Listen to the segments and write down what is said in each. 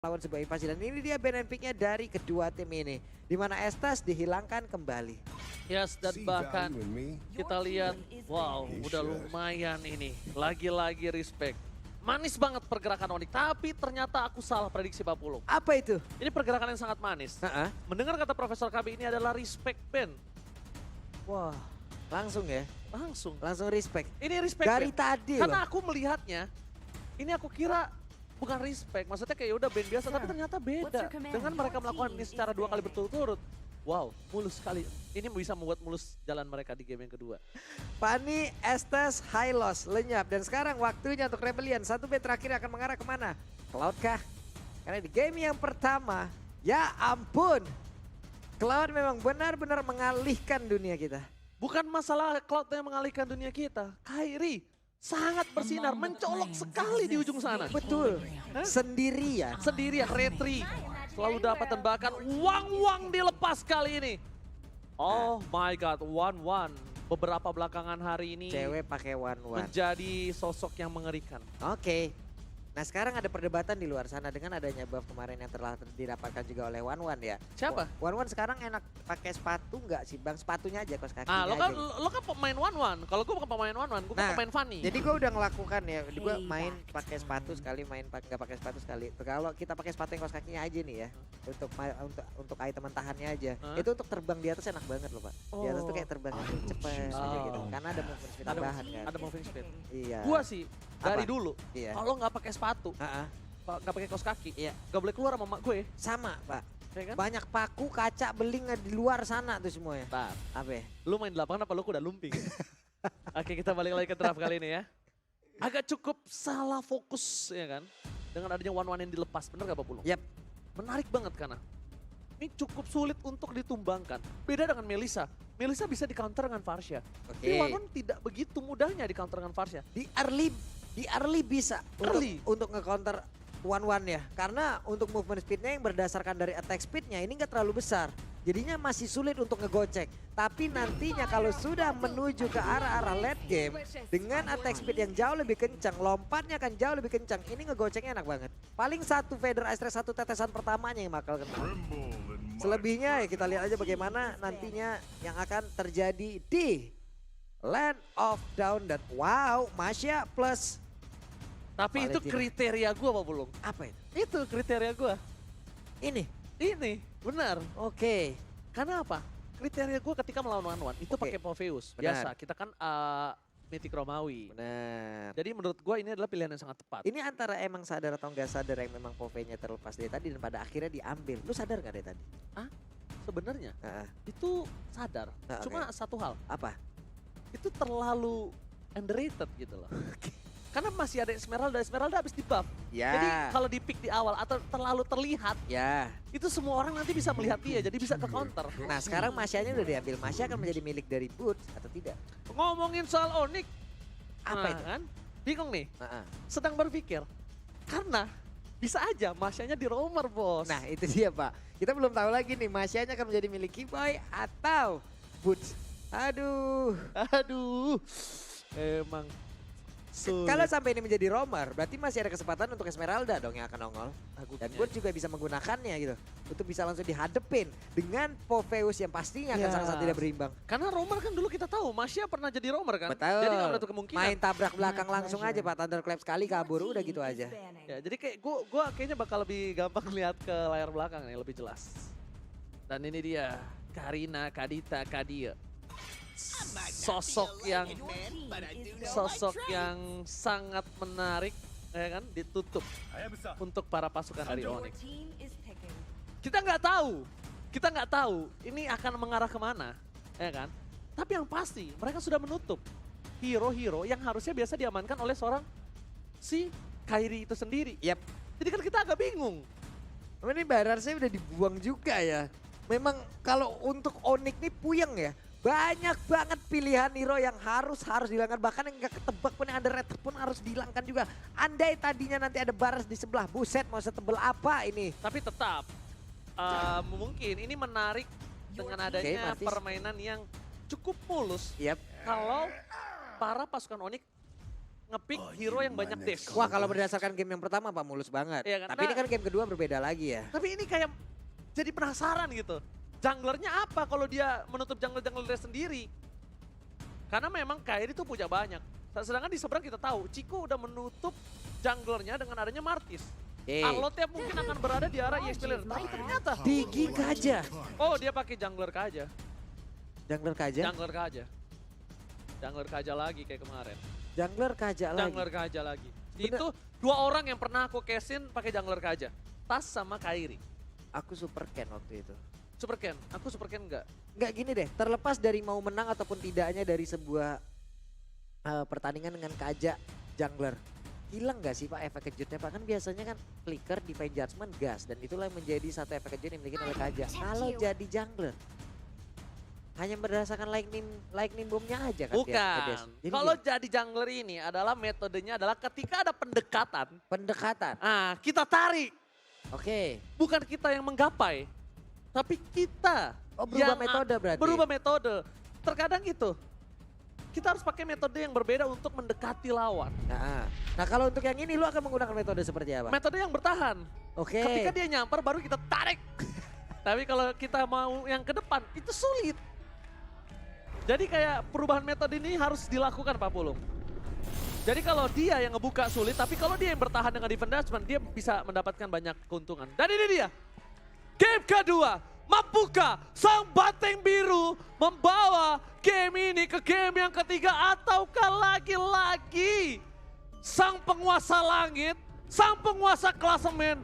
lawan sebuah invasi dan ini dia ban and pick-nya dari kedua tim ini di mana Estes dihilangkan kembali. Yes, dan bahkan kita lihat, wow, udah lumayan ini. Lagi-lagi respect. Manis banget pergerakan Onyx, tapi ternyata aku salah prediksi Pak Pulung. Apa itu? Ini pergerakan yang sangat manis. Mendengar kata Profesor KB ini adalah respect ban. Wah, langsung ya? Langsung respect. Ini respect dari ban. tadi Karena loh. aku melihatnya, ini aku kira bukan respect. Maksudnya kayak udah ban biasa, tapi ternyata beda. Dengan mereka melakukan ini secara 2 kali berturut-turut. Wow, mulus sekali. Ini bisa membuat mulus jalan mereka di game yang kedua. Fanny, Estes, Hylos, lenyap. Dan sekarang waktunya untuk Rebellion. 1 bet terakhir akan mengarah kemana? Cloud kah? Karena di game yang pertama, ya ampun. Cloud memang benar-benar mengalihkan dunia kita. Bukan masalah Cloud yang mengalihkan dunia kita. Kairi sangat bersinar, mencolok sekali di ujung sana. Betul, sendirian. Sendirian, retri. Selalu dapat dan bahkan Wang dilepas kali ini. Oh my god, 1-1. Beberapa belakangan hari ini Cewek pakai one-one. menjadi sosok yang mengerikan. Oke. Nah sekarang ada perdebatan di luar sana dengan adanya buff kemarin yang telah didapatkan juga oleh One One ya. Siapa? One One sekarang enak pakai sepatu nggak sih bang? Sepatunya aja kaos kaki. Ah, lo kan pemain 1-1. Kalau gue bukan pemain 1-1, gue kan pemain Fanny. Jadi gue udah ngelakukan ya, gue main pakai sepatu sekali, main nggak pakai sepatu sekali. Kalau kita pakai sepatu yang kaos kakinya aja nih ya, untuk item tahannya aja, itu untuk terbang di atas enak banget loh pak. Di atas tuh kayak terbangnya tuh cepet aja gitu, karena ada movement speed tambahan kan. Ada moving speed. Iya. Gua sih dari Apa? dulu, Iya. kalau nggak pakai sepatu, nggak pakai kaos kaki, Iya. nggak boleh keluar sama mak gue. Sama pak. Ya kan? Banyak paku, kaca, beling di luar sana tuh semuanya. Bentar, Apa ya? lu main di lapangan apa lu kuda lumping? Oke, kita balik lagi ke draft kali ini ya. Agak cukup salah fokus ya kan, dengan adanya 1-1 yang dilepas, bener gak Pak Pulung? Yap. Menarik banget karena ini cukup sulit untuk ditumbangkan. Beda dengan Melissa. Melissa bisa di counter dengan Varsha. Oke. Tapi 1-1 tidak begitu mudahnya di counter dengan Varsha. Di early bisa untuk nge-counter one ya. Karena untuk movement speednya yang berdasarkan dari attack speednya ini nggak terlalu besar. Jadinya masih sulit untuk ngegocek. Tapi nantinya kalau sudah menuju ke arah-arah late game dengan attack speed yang jauh lebih kencang, lompatnya akan jauh lebih kencang. Ini ngegoceknya enak banget. Paling satu Vader Astra, satu tetesan pertamanya yang bakal kena. Selebihnya ya kita lihat aja bagaimana nantinya yang akan terjadi di Land of Down dan wow, Masya plus. Tapi itu Valentina. kriteria gue Pak Pulung. Apa itu? Itu kriteria gue. Ini. Ini, benar. Oke. Karena apa? Kriteria gue ketika melawan 1-1 itu Oke. pakai Popheus. Benar. Biasa, kita kan Mythic Romawi. Benar. Jadi menurut gue ini adalah pilihan yang sangat tepat. Ini antara emang sadar atau nggak sadar yang memang Pove-nya terlepas dari tadi dan pada akhirnya diambil. Lu sadar nggak dari tadi? Sebenarnya Heeh. itu sadar. Oke. Cuma satu hal, Apa? itu terlalu underrated gitu loh. Karena masih ada Esmeralda habis di buff. Ya. Jadi kalau di pick di awal atau terlalu terlihat, Ya. itu semua orang nanti bisa melihat dia, jadi bisa ke counter. Nah sekarang Masyanya udah diambil. Masya akan menjadi milik dari Boots atau tidak? Ngomongin soal Onyx, Apa nah, itu? kan? Bingung nih, Heeh. sedang berpikir. Karena bisa aja Masyanya di roamer bos. Nah itu dia pak. Kita belum tahu lagi nih Masyanya akan menjadi milik Keyboy atau Boots. Aduh. Aduh, emang sulit. Kalau sampai ini menjadi roamer, berarti masih ada kesempatan untuk Esmeralda dong yang akan nongol. Dan Boots juga bisa menggunakannya gitu. Untuk bisa langsung dihadepin dengan Popheus yang pastinya akan Ya. sangat-sangat tidak berimbang. Karena roamer kan dulu kita tahu, Masya pernah jadi roamer kan? Betul. Jadi nggak menutup kemungkinan. Main tabrak belakang langsung aja Pak. Thunderclap sekali kabur, udah gitu aja. Ya, jadi kayak gua kayaknya bakal lebih gampang lihat ke layar belakang nih, lebih jelas. Dan ini dia, Karina, Kadita, Kadia. Sosok yang sangat menarik, ya kan? Ditutup untuk para pasukan dari Onyx. Kita nggak tahu ini akan mengarah kemana, ya kan? Tapi yang pasti mereka sudah menutup hero-hero yang harusnya biasa diamankan oleh seorang si Kairi itu sendiri. Yap. Jadi kan kita agak bingung. Ini Barar saya udah dibuang juga ya. Memang kalau untuk Onyx nih puyeng ya. Banyak banget pilihan hero yang harus dihilangkan. Bahkan yang gak ketebak pun, yang ada red pun harus dihilangkan juga. Andai tadinya nanti ada Baras di sebelah, buset mau setebel apa ini. Tapi tetap mungkin ini menarik dengan adanya Martis. permainan yang cukup mulus. Yap. Kalau para pasukan Onyx nge-pick hero yang banyak dash. Wah kalau berdasarkan game yang pertama Pak mulus banget. Iya kan? Tapi ini kan game kedua berbeda lagi ya. Tapi ini kayak jadi penasaran gitu. Junglernya apa kalau dia menutup jungler-jungler sendiri? Karena memang Kairi itu punya banyak. Sedangkan di seberang kita tahu, Chico udah menutup junglernya dengan adanya Martis. Arlotnya mungkin akan berada di arah EXP Laner. Tapi ternyata Digi Kaja. oh dia pakai jungler Kaja. Jungler Kaja? Jungler Kaja. Jungler Kaja lagi kayak kemarin. Jungler Kaja lagi? Jungler Kaja lagi. Itu dua orang yang pernah aku cash-in pakai jungler Kaja. Tas sama Kairi. Aku super Ken waktu itu. Super Ken, aku Super Ken enggak. Enggak gini deh, terlepas dari mau menang ataupun tidaknya dari sebuah pertandingan dengan Kaja jungler. Hilang gak sih Pak efek kejutnya Pak? Kan biasanya kan flicker, divine judgment, gas. Dan itulah yang menjadi satu efek kejut yang dimiliki oleh Kaja. Kalau jadi jungler, hanya berdasarkan lightning bombnya aja kan? Bukan. Kalau jadi jungler ini adalah metodenya adalah ketika ada pendekatan. Pendekatan? Kita tarik. Oke. Bukan kita yang menggapai. Tapi kita. Oh berubah metode berarti? Berubah metode. Terkadang gitu. Kita harus pakai metode yang berbeda untuk mendekati lawan. Nah kalau untuk yang ini lu akan menggunakan metode seperti apa? Metode yang bertahan. Oke. Ketika dia nyamper baru kita tarik. Tapi kalau kita mau yang ke depan itu sulit. Jadi kayak perubahan metode ini harus dilakukan Pak Pulung. Jadi kalau dia yang ngebuka sulit, tapi kalau dia yang bertahan dengan defense, dia bisa mendapatkan banyak keuntungan. Dan ini dia. Game kedua. Mampukah sang banteng biru membawa game ini ke game yang ketiga ataukah lagi-lagi sang penguasa langit, sang penguasa klasemen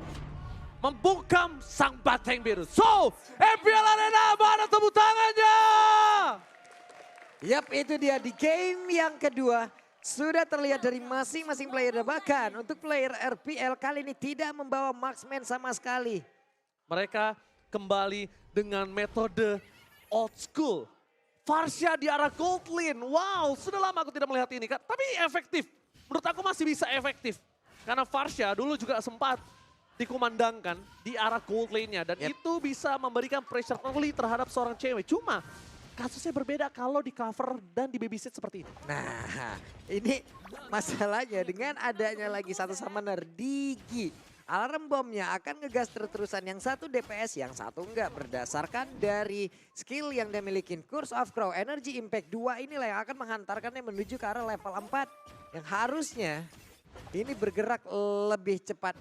membungkam sang banteng biru. So, FPL Arena mana tepuk tangannya? Yap itu dia di game yang kedua. Sudah terlihat dari masing-masing player dan bahkan untuk player RPL kali ini tidak membawa marksman sama sekali. Mereka kembali dengan metode old school. Farsha di arah gold lane. Wow, sudah lama aku tidak melihat ini. Tapi efektif. Menurut aku masih bisa efektif. Karena Farsha dulu juga sempat dikumandangkan di arah gold lane-nya. Dan itu bisa memberikan pressure early terhadap seorang cewek. Cuma kasusnya berbeda kalau di cover dan di babysit seperti ini. Nah, ini masalahnya dengan adanya lagi satu summoner Digi. Alarm bomnya akan ngegas terus-terusan, yang satu DPS, yang satu enggak. Berdasarkan dari skill yang dia milikin. Curse of Crow, Energy Impact 2 inilah yang akan menghantarkannya menuju ke arah level 4. Yang harusnya ini bergerak lebih cepat.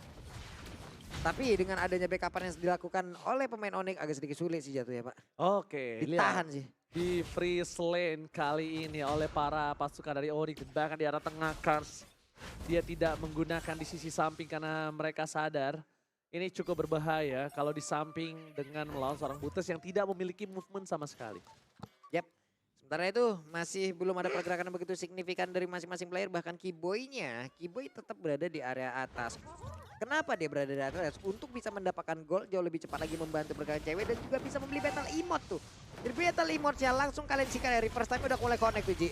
Tapi dengan adanya backupan yang dilakukan oleh pemain Onyx agak sedikit sulit sih jatuhnya Pak. Oke, ditahan sih. Di freeze lane kali ini oleh para pasukan dari Onyx. Bahkan di arah tengah Kars. Dia tidak menggunakan di sisi samping karena mereka sadar ini cukup berbahaya kalau di samping dengan melawan seorang Buttes yang tidak memiliki movement sama sekali. Yap. Sementara itu masih belum ada pergerakan yang begitu signifikan dari masing-masing player. Bahkan Kiboy tetap berada di area atas. Kenapa dia berada di atas? Untuk bisa mendapatkan gol jauh lebih cepat lagi, membantu pergerakan cewek dan juga bisa membeli battle emote tuh. Jadi battle emote-nya langsung kalian sikat dari first time udah mulai connect tuh Ji.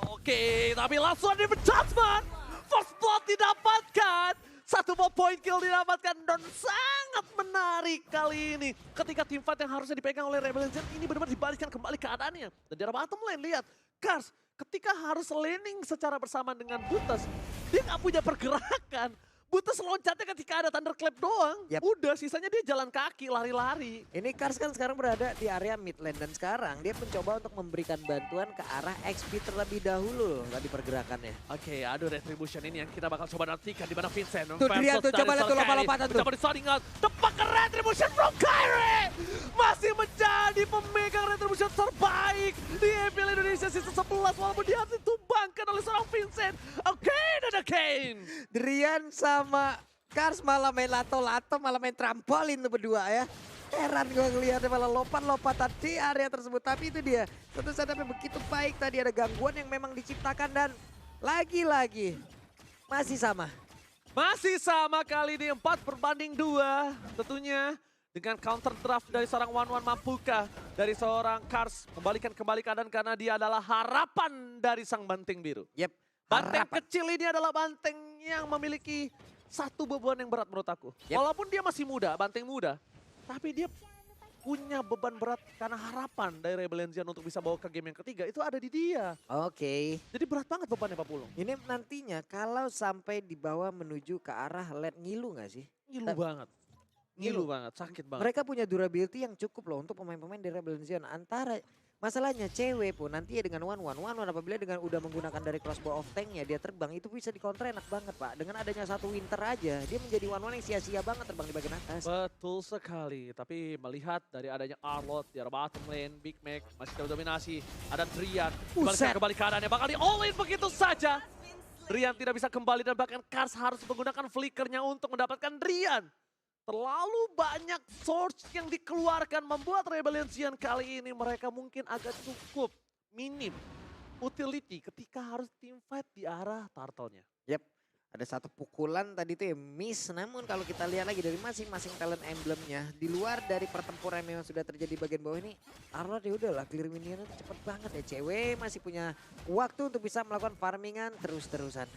Oke, tapi langsung ada judgment. First blood didapatkan. Satu point kill didapatkan dan sangat menarik kali ini. Ketika tim fight yang harusnya dipegang oleh Rebel Legend ini benar-benar dibalikkan kembali keadaannya. Dan di arah bottom lane lihat. Kars ketika harus laning secara bersama dengan Buttes. Dia nggak punya pergerakan. Buttes loncatnya ketika ada thunderclap doang. Udah sisanya dia jalan kaki, lari-lari. Ini Kars kan sekarang berada di area mid lane. Dan sekarang dia mencoba untuk memberikan bantuan ke arah XP terlebih dahulu tadi pergerakannya. Oke, aduh retribution ini yang kita bakal coba nantikan di mana Vincent. Tuh Drian tuh coba lihat tuh lompat-lompatan tuh. Coba disounding out. Tepat ke retribution from Kyrie. Masih menjadi pemegang retribution terbaik di FPL Indonesia season 11. Walaupun dia ditumbangkan oleh seorang Vincent. Oke, dan again. Drian sama Kars malah main lato-lato, malah main trampolin tuh berdua ya. Heran gue ngeliatnya malah lompat-lompatan di area tersebut. Tapi itu dia, satu setup yang begitu baik tadi, ada gangguan yang memang diciptakan dan lagi-lagi masih sama. Masih sama kali ini 4-2 tentunya. Dengan counter draft dari seorang One mampukah dari seorang Kars membalikan kembali keadaan karena dia adalah harapan dari sang banteng biru. Yep. Banteng kecil ini adalah banteng yang memiliki satu beban yang berat menurut aku. Walaupun dia masih muda, banteng muda. Tapi dia punya beban berat karena harapan dari Rebellion Zion untuk bisa bawa ke game yang ketiga itu ada di dia. Oke. Jadi berat banget bebannya Pak Pulung. Ini nantinya kalau sampai dibawa menuju ke arah late ngilu nggak sih? Ngilu banget. Ngilu banget, sakit banget. Mereka punya durability yang cukup loh untuk pemain-pemain di Rebellion Zion. Antara masalahnya cewek pun nanti ya dengan one-one apabila dengan udah menggunakan dari crossbow of tanknya dia terbang itu bisa dikontra enak banget Pak. Dengan adanya satu winter aja dia menjadi one-one yang sia-sia banget terbang di bagian atas. Betul sekali, tapi melihat dari adanya Arlott di arah bottom lane, Big Mac masih dominasi, ada Drian, kembali keadaannya bakal di all in begitu saja. Drian tidak bisa kembali dan bahkan Kars harus menggunakan flickernya untuk mendapatkan Drian. Terlalu banyak source yang dikeluarkan membuat Rebellion Zion kali ini mereka mungkin agak cukup minim utility ketika harus team fight di arah turtle-nya. Yap, ada satu pukulan tadi tuh ya miss. Namun kalau kita lihat lagi dari masing-masing talent emblemnya, di luar dari pertempuran yang memang sudah terjadi di bagian bawah ini, Arlott ya udahlah clear minionnya cepet banget ya. Cewek masih punya waktu untuk bisa melakukan farmingan terus-terusan.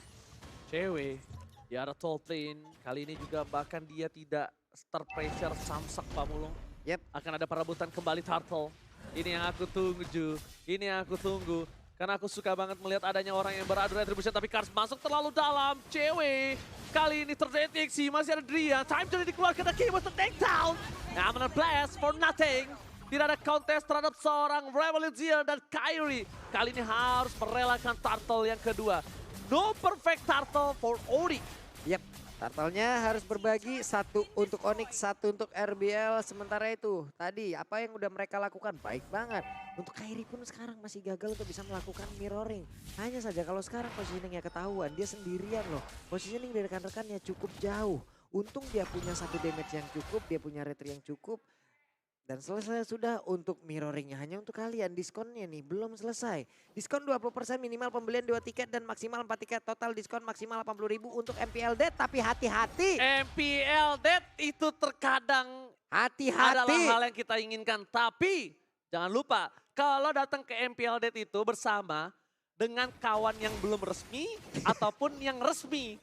Cewek di arah top lane kali ini juga bahkan dia tidak terpressure samsak Pak Mulung. Yep. Akan ada perebutan kembali turtle. Ini yang aku tunggu Ju, ini yang aku tunggu. Karena aku suka banget melihat adanya orang yang beradu retribution tapi Kars masuk terlalu dalam. Cewek kali ini terdeteksi masih ada Drian. Time to dikeluarkan the key with the takedown. Amanah blast for nothing. Tidak ada contest terhadap seorang Rebellion Zion dan Kairi. Kali ini harus merelakan turtle yang kedua. No perfect turtle for Ori. Yap, turtle-nya harus berbagi, satu untuk Onyx, satu untuk RBL. Sementara itu tadi apa yang udah mereka lakukan baik banget. Untuk Kairi pun sekarang masih gagal untuk bisa melakukan mirroring. Hanya saja kalau sekarang positioningnya ketahuan, dia sendirian loh. Positioning dari rekan-rekannya cukup jauh. Untung dia punya satu damage yang cukup, dia punya retri yang cukup. Dan selesai sudah untuk mirroringnya. Hanya untuk kalian diskonnya nih belum selesai. Diskon 20% minimal pembelian 2 tiket dan maksimal 4 tiket. Total diskon maksimal 80.000 untuk MPL Dead. Tapi hati-hati. MPL Dead itu terkadang adalah Hati-hati. hal yang kita inginkan. Tapi jangan lupa kalau datang ke MPL Dead itu bersama dengan kawan yang belum resmi ataupun yang resmi.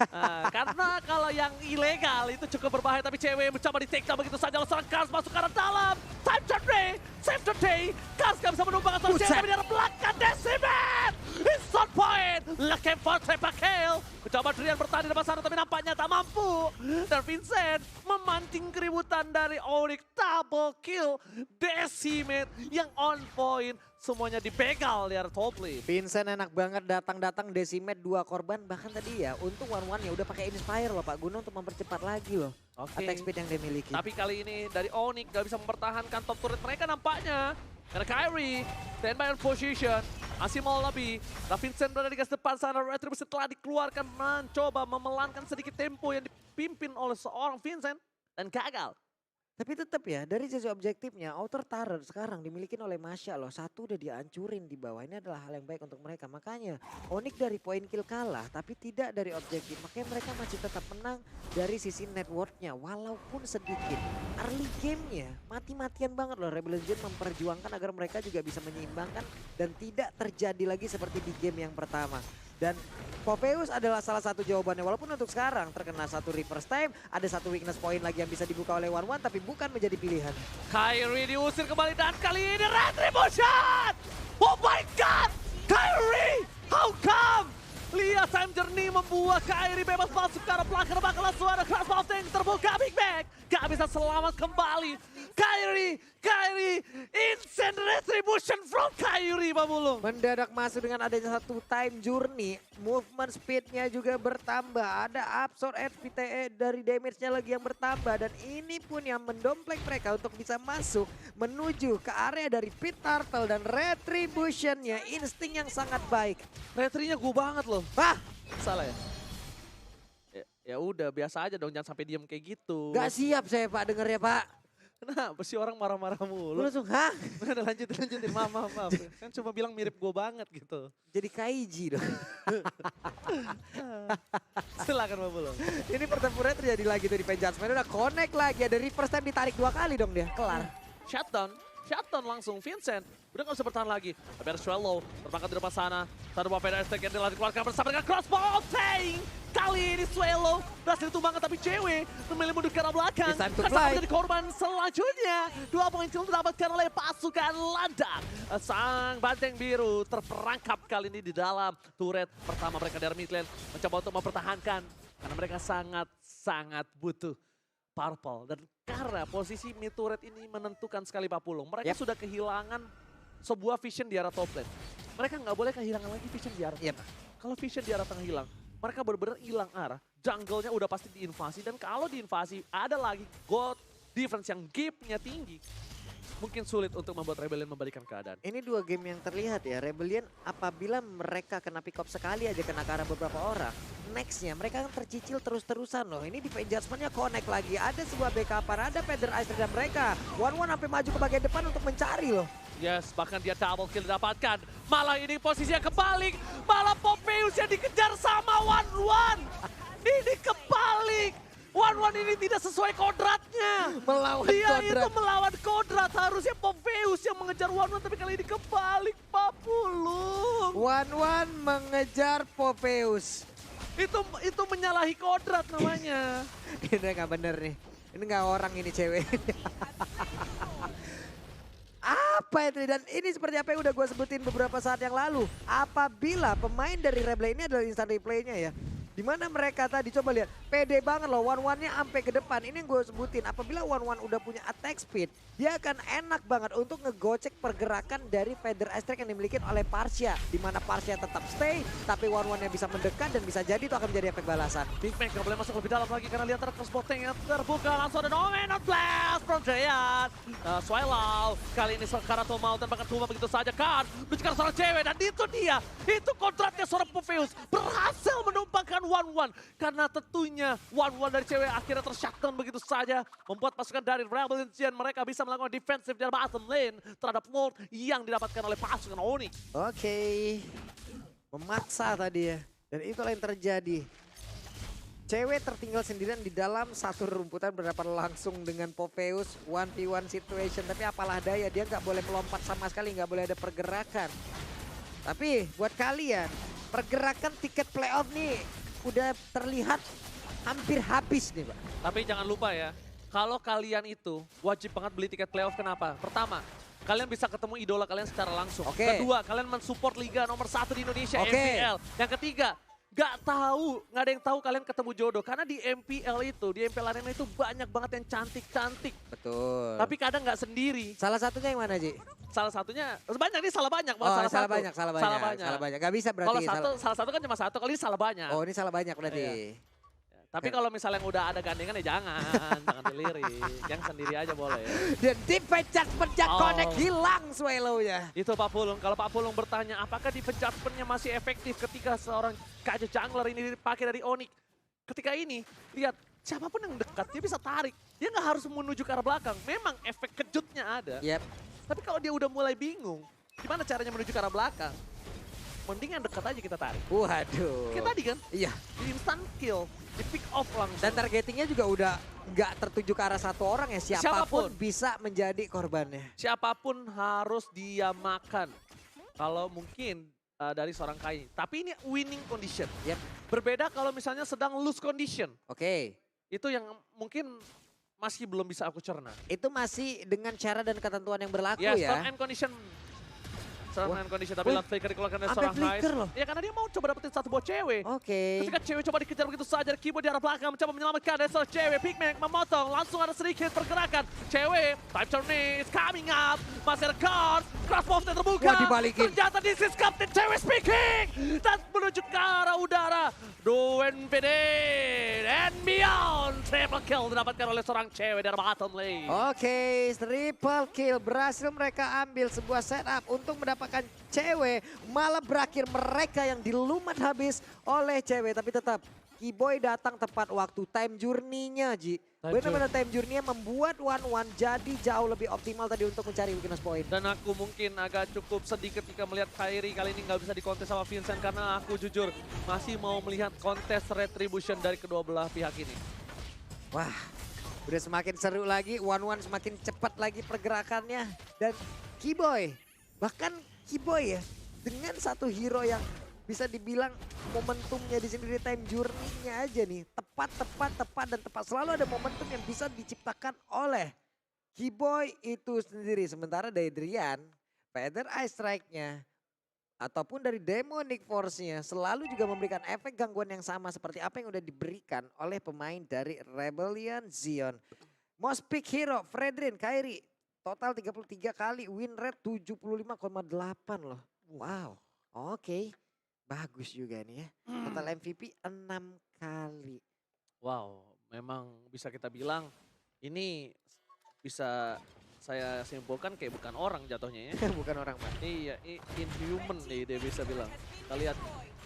Nah, karena kalau yang ilegal itu cukup berbahaya tapi cewek mencoba di take down begitu saja. Seorang Kars masuk ke arah dalam. Time to day, save the day. Kars gak bisa menumbangkan seorang cewek tapi di arah belakang. Decimet! It's on point. Looking for triple kill. Mencoba Drian bertahan di depan sana tapi nampaknya tak mampu. Dan Vincent memancing keributan dari Onyx. Double kill. Decimet yang on point. Semuanya dibegal di arah top lane. Vincent enak banget datang-datang decimate 2 korban. Bahkan tadi ya untuk one-one ya udah pakai inspire loh Pak Guna untuk mempercepat lagi loh. Attack speed yang dia miliki. Tapi kali ini dari Onyx gak bisa mempertahankan top turret mereka nampaknya. Karena Kairi standby on position. Masih mau lebih. Nah, Vincent berada di gas depan sana. Retribution telah dikeluarkan mencoba memelankan sedikit tempo yang dipimpin oleh seorang Vincent. Dan gagal. Tapi tetap ya dari sisi objektifnya outer turret sekarang dimiliki oleh Masya loh. Satu udah dihancurin di bawah. Ini adalah hal yang baik untuk mereka. Makanya Onyx dari poin kill kalah tapi tidak dari objektif. Makanya mereka masih tetap menang dari sisi networknya walaupun sedikit. Early gamenya mati-matian banget loh. Rebellion Zion memperjuangkan agar mereka juga bisa menyeimbangkan dan tidak terjadi lagi seperti di game yang pertama. Dan Popeyus adalah salah satu jawabannya walaupun untuk sekarang terkena satu reverse time. Ada satu weakness point lagi yang bisa dibuka oleh One-One tapi bukan menjadi pilihan. Kairi diusir kembali dan kali ini Retribution! Oh my god! Kairi! How come? Lihat time journey membuat Kairi bebas masuk ke arah belakang bakal suara Crash Mountain terbuka Big Bang. Gak bisa selamat kembali. Kairi instant retribution from Kairi Pak Mulung. Mendadak masuk dengan adanya satu time journey. Movement speednya juga bertambah. Ada absorb FPTE dari damage-nya lagi yang bertambah. Dan ini pun yang mendompleng mereka untuk bisa masuk menuju ke area dari Pit Turtle dan retribution-nya. Insting yang sangat baik. Retrinya gue banget loh. Wah! Salah ya? Ya udah biasa aja dong, jangan sampai diem kayak gitu. Gak siap saya Pak denger ya Pak. Kenapa sih orang marah-marah mulu? Lu langsung hah? Udah lanjutin, maaf. Kan cuma bilang mirip gue banget gitu. Jadi kaiji dong. Silakan Pak Mulung. Ini pertempuran terjadi lagi tuh di Pen Judgment. Udah connect lagi. Ada reverse time ditarik 2 kali dong dia. Kelar. Shutdown. shutdown langsung. Vincent udah nggak bisa bertahan lagi. Tapi ada Swallow terangkat di depan sana. Satu buah PDST yang telah dikeluarkan bersama dengan crossbow. Kali ini Swallow berhasil ditumbangkan tapi JW memilih mundur ke arah belakang. It's time to Kesalahan fly. menjadi korban selanjutnya. 2 poin kill didapatkan oleh pasukan Landak. Sang banteng biru terperangkap kali ini di dalam turret pertama mereka dari mid lane. Mencoba untuk mempertahankan karena mereka sangat butuh Purple. Dan karena posisi mid turret ini menentukan sekali Pak Pulung. Mereka sudah kehilangan sebuah vision di arah top lane. Mereka nggak boleh kehilangan lagi vision di arah tengah. Kalau vision di arah tengah hilang, mereka benar-benar hilang arah. Jungle-nya udah pasti diinvasi. Dan kalau diinvasi ada lagi God defense yang gap-nya tinggi. Mungkin sulit untuk membuat Rebellion membalikan keadaan. Ini 2 game yang terlihat ya, Rebellion apabila mereka kena pick up sekali aja kena ke arah beberapa orang, nextnya mereka kan tercicil terus-terusan loh. Ini defense judgment-nya connect lagi, ada sebuah backupan, ada Feather Ice dan mereka. One sampai maju ke bagian depan untuk mencari loh. Yes, bahkan dia double kill didapatkan. Malah ini posisinya kebalik, malah Popeyus yang dikejar sama One. Ini kebalik. One ini tidak sesuai kodratnya. Melawan Dia kodrat. itu melawan kodrat. Harusnya Popeyus yang mengejar One tapi kali ini kebalik Pak Pulung. One mengejar Popeyus. Itu menyalahi kodrat namanya. Ini nggak bener nih. Ini nggak orang, ini cewek. Apa itu? Dan ini seperti apa yang udah gue sebutin beberapa saat yang lalu. Apabila pemain dari Rebel ini adalah instant replay-nya ya. Dimana mereka tadi, coba lihat, pede banget loh, One-nya sampai ke depan. Ini yang gue sebutin, apabila One udah punya attack speed, dia akan enak banget untuk ngegocek pergerakan dari Feather Ice yang dimiliki oleh Parsia. Dimana Parsia tetap stay, tapi One-nya bisa mendekat dan bisa jadi itu akan menjadi efek balasan. Big Mac gak boleh masuk lebih dalam lagi karena lihat crossbow-nya yang terbuka. Langsung ada Dominant Blast from Jayan. Swallow, kali ini Karato Mountain bahkan cuma begitu saja kan. Mencegah seorang cewek dan itu dia. Itu kontraknya seorang Popeyus berhasil menumpangkan One. Karena tentunya One dari cewek akhirnya tershutdown begitu saja. Membuat pasukan dari Rebellion mereka bisa melakukan defensif dari bottom lane terhadap Lord yang didapatkan oleh pasukan Onyx. Oke. Memaksa tadi ya. Dan itulah yang terjadi. Cewek tertinggal sendirian di dalam satu rumputan berhadapan langsung dengan Popeyus. 1v1 situation. Tapi apalah daya, dia nggak boleh melompat sama sekali. Nggak boleh ada pergerakan. Tapi buat kalian, pergerakan tiket playoff nih udah terlihat hampir habis nih Pak. Tapi jangan lupa ya, kalau kalian itu wajib banget beli tiket playoff. Kenapa? Pertama, kalian bisa ketemu idola kalian secara langsung. Oke. Kedua, kalian mensupport liga nomor 1 di Indonesia, Oke. MPL. Yang ketiga, nggak ada yang tahu kalian ketemu jodoh. Karena di MPL itu, di MPL Arena itu banyak banget yang cantik-cantik. Betul. Tapi kadang nggak sendiri. Salah satunya yang mana Ji? Salah satunya, banyak nih salah banyak. Oh salah salah satu. banyak. Salah banyak. Gak bisa berarti. Kalau salah satu kan cuma satu, kalau ini salah banyak. Oh ini salah banyak berarti. Iya. Tapi kalau misalnya yang udah ada gandengan ya jangan dilirik. Yang sendiri aja boleh. Dan defense judgment connect hilang Swallow-nya. Itu Pak Pulung. Kalau Pak Pulung bertanya apakah defense judgment-nya masih efektif ketika seorang KJ jungler ini dipakai dari Onyx. Ketika ini, lihat siapapun yang dekat dia bisa tarik. Dia nggak harus menuju ke arah belakang. Memang efek kejutnya ada. Yep. Tapi kalau dia udah mulai bingung, gimana caranya menuju ke arah belakang? Mending yang dekat aja kita tarik. Waduh. Kayak tadi kan, Iya. di instant kill, di pick off langsung. Dan targetingnya juga udah nggak tertuju ke arah satu orang ya. Siapapun Siapapun. bisa menjadi korbannya. Siapapun harus dia makan. Kalau mungkin dari seorang Kai. Tapi ini winning condition. Yep. Berbeda kalau misalnya sedang lose condition. Oke. Itu yang mungkin masih belum bisa aku cerna. Itu masih dengan cara dan ketentuan yang berlaku Ya, ya. storm and condition. Storm and condition, tapi Wih, Lord Faker dikeluarkan dari sampai seorang Heist. flicker loh. Ya karena dia mau coba dapetin satu buah cewek. Oke. Ketika cewek coba dikejar begitu saja, Kibo di arah belakang mencoba menyelamatkan dari seorang cewek. Pigman memotong, langsung ada sedikit pergerakan. Cewek, time journey is coming up. Masih ada guard, crossbow terbuka. Wah, dibalikin. Ternyata this is Captain Cewek speaking. Dan menuju ke arah udara. NPD and beyond. Triple kill didapatkan oleh seorang cewek dari bottom lane. Oke, triple kill. Berhasil mereka ambil sebuah setup untuk mendapatkan cewek. Malah berakhir mereka yang dilumat habis oleh cewek. Tapi tetap, Kiboy datang tepat waktu. Time journey-nya, Ji. Benar-benar time journey-nya membuat One jadi jauh lebih optimal tadi untuk mencari weakness point. Dan aku mungkin agak cukup sedih ketika melihat Kairi kali ini nggak bisa dikontes sama Vincent. Karena aku jujur masih mau melihat kontes retribution dari kedua belah pihak ini. Wah, Udah semakin seru lagi, One semakin cepat lagi pergerakannya. Dan Keyboy, bahkan Keyboy ya, dengan satu hero yang bisa dibilang momentumnya di sini di time journey-nya aja nih. Tepat. Selalu ada momentum yang bisa diciptakan oleh Keyboy itu sendiri. Sementara dari Drian, Feather Eye Strike-nya ataupun dari Demonic Force-nya selalu juga memberikan efek gangguan yang sama seperti apa yang udah diberikan oleh pemain dari Rebellion Zion. Most pick hero Fredrin Kairi total 33 kali, win rate 75,8 loh. Wow, oke. Bagus juga nih ya. Total MVP 6 kali. Wow, memang bisa kita bilang ini bisa saya simpulkan kayak bukan orang jatuhnya ya. Bukan orang Pak. Iya, inhuman nih dia bisa bilang. Kita lihat,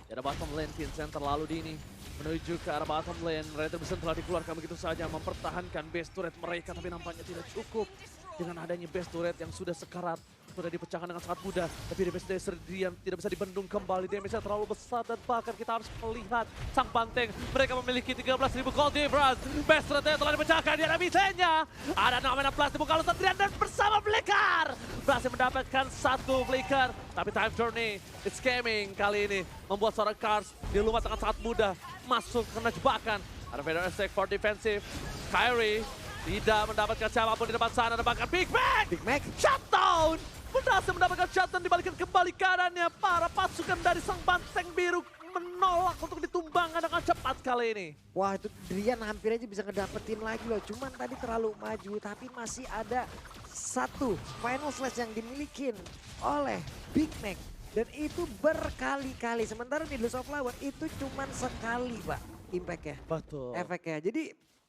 ada bottom lane Vincent terlalu dini. Menuju ke arah bottom lane, Raider Vincent telah dikeluarkan begitu saja. Mempertahankan base turret mereka, tapi nampaknya tidak cukup. Dengan adanya base turret yang sudah sekarat, sudah dipecahkan dengan sangat mudah. Tapi damage dari Serdian tidak bisa dibendung kembali. Damage-nya terlalu besar dan bahkan kita harus melihat sang banteng. Mereka memiliki 13.000 gold difference. Base turret telah dipecahkan, dia ada misalnya. Ada 16.000 kalau Serdian dan bersama Flicker. Berhasil mendapatkan satu Flicker. Tapi time journey, it's coming kali ini. Membuat seorang Cars dilumat dengan sangat mudah. Masuk kena jebakan. Ada Vader Attack for defensive. Kyrie tidak mendapatkan siapapun di depan sana. Ada bahkan Big Mac. Big Mac. Shutdown. Berhasil mendapatkan shutdown, dibalikan kembali keadaannya. Para pasukan dari sang banteng biru menolak untuk ditumbangkan dengan cepat kali ini. Wah itu Drian hampir aja bisa ngedapetin lagi loh. Cuman tadi terlalu maju tapi masih ada satu final slash yang dimiliki oleh Big Mac. Dan itu berkali-kali. Sementara di Lust of Flower itu cuman sekali Pak impact-nya. Betul. Efeknya. Jadi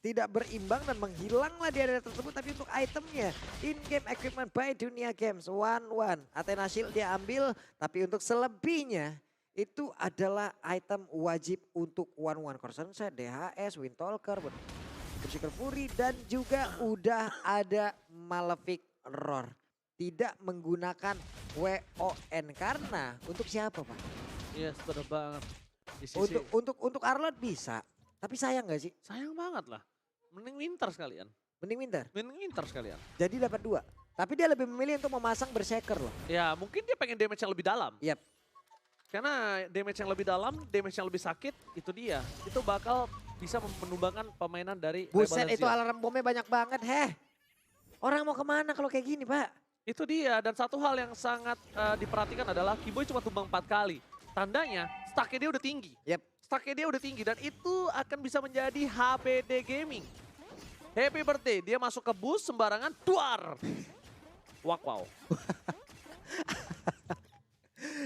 tidak berimbang dan menghilanglah di area tersebut. Tapi untuk itemnya, in-game equipment by Dunia Games, 1-1. Athena Shield dia ambil, tapi untuk selebihnya itu adalah item wajib untuk 1-1. Corson Set, DHS, Windtalker, Berserker Fury, dan juga udah ada Malefic Roar. Tidak menggunakan WON karena untuk siapa Pak? Iya, yes, benar banget. Di sisi... Untuk Arlott bisa, tapi sayang gak sih? Sayang banget lah. Mending Winter sekalian. Mending Winter? Mending Winter sekalian. Jadi dapat 2. Tapi dia lebih memilih untuk memasang Berserker loh. Ya mungkin dia pengen damage yang lebih dalam. Yap. Karena damage yang lebih dalam, damage yang lebih sakit, itu dia. Itu bakal bisa menumbangkan permainan dari Buset itu alarm bomnya banyak banget. Orang mau kemana kalau kayak gini Pak? Itu dia, dan satu hal yang sangat diperhatikan adalah Keyboy cuma tumbang 4 kali. Tandanya stacknya dia udah tinggi. Yap. Stacknya dia udah tinggi dan itu akan bisa menjadi HBD Gaming. Happy birthday, dia masuk ke bus sembarangan, duar. Wow.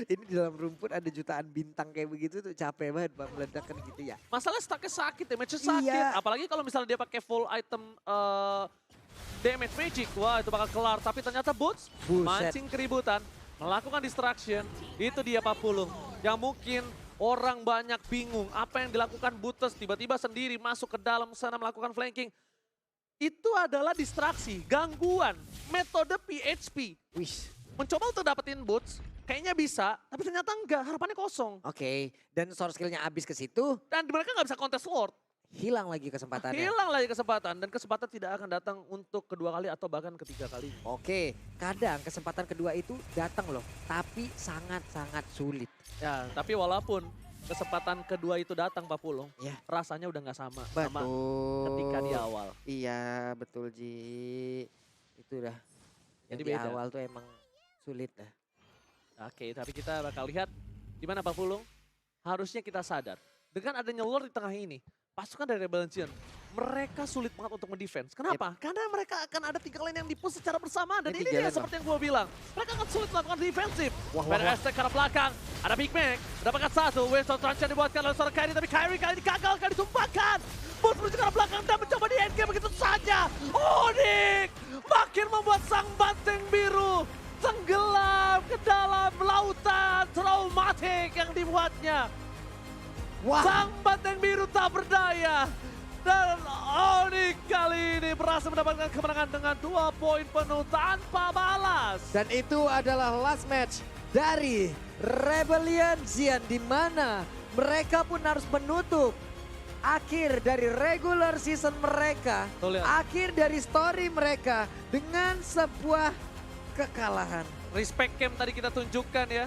Ini di dalam rumput ada jutaan bintang kayak begitu tuh capek banget Pak meledakan gitu ya. Masalah stacknya sakit, damage-nya sakit. Iya. Apalagi kalau misalnya dia pakai full item damage magic, wah itu bakal kelar. Tapi ternyata Boots mancing keributan, melakukan distraction. Itu dia Pak Pulung, yang mungkin orang banyak bingung apa yang dilakukan Boots tiba-tiba sendiri masuk ke dalam sana melakukan flanking. Itu adalah distraksi, gangguan, metode PHP. Wih. Mencoba untuk dapetin Boots, kayaknya bisa, tapi ternyata enggak, harapannya kosong. Oke, dan source skillnya habis ke situ. Dan mereka nggak bisa kontes Lord. Hilang lagi kesempatannya. Hilang lagi kesempatan, dan kesempatan tidak akan datang untuk kedua kali atau bahkan ketiga kali. Oke, kadang kesempatan kedua itu datang loh, tapi sangat-sangat sulit. Ya, tapi walaupun kesempatan kedua itu datang Pak Pulung, ya. Rasanya udah nggak sama Betul. ketika di awal. Iya, betul Ji. Itu udah. Jadi di beda. awal tuh emang sulit dah. Oke, tapi kita bakal lihat di mana Pak Pulung. Harusnya kita sadar, dengan adanya Lord di tengah ini, pasukan dari Rebellion Zion, mereka sulit banget untuk mendefense. Kenapa? Karena mereka akan ada 3 lane yang di-push secara bersamaan. Dan ini dia seperti yang gue bilang. Mereka akan sulit melakukan defensif. Pada hashtag ke arah belakang, ada Big Mac. Mendapatkan satu, Winston Truncheon dibuatkan oleh seorang Kyrie. Tapi Kyrie kali ini gagal, kali ditumpahkan. Boots menuju ke arah belakang dan mencoba di endgame begitu saja. Onyx makin membuat sang banteng biru tenggelam ke dalam lautan traumatik yang dibuatnya. Wah. Sang banteng biru tak berdaya. Dan Onyx kali ini berhasil mendapatkan kemenangan dengan 2 poin penuh tanpa balas. Dan itu adalah last match dari Rebellion Zion, di mana mereka pun harus menutup akhir dari regular season mereka, Tuh, lihat. akhir dari story mereka dengan sebuah kekalahan. Respect camp tadi kita tunjukkan ya.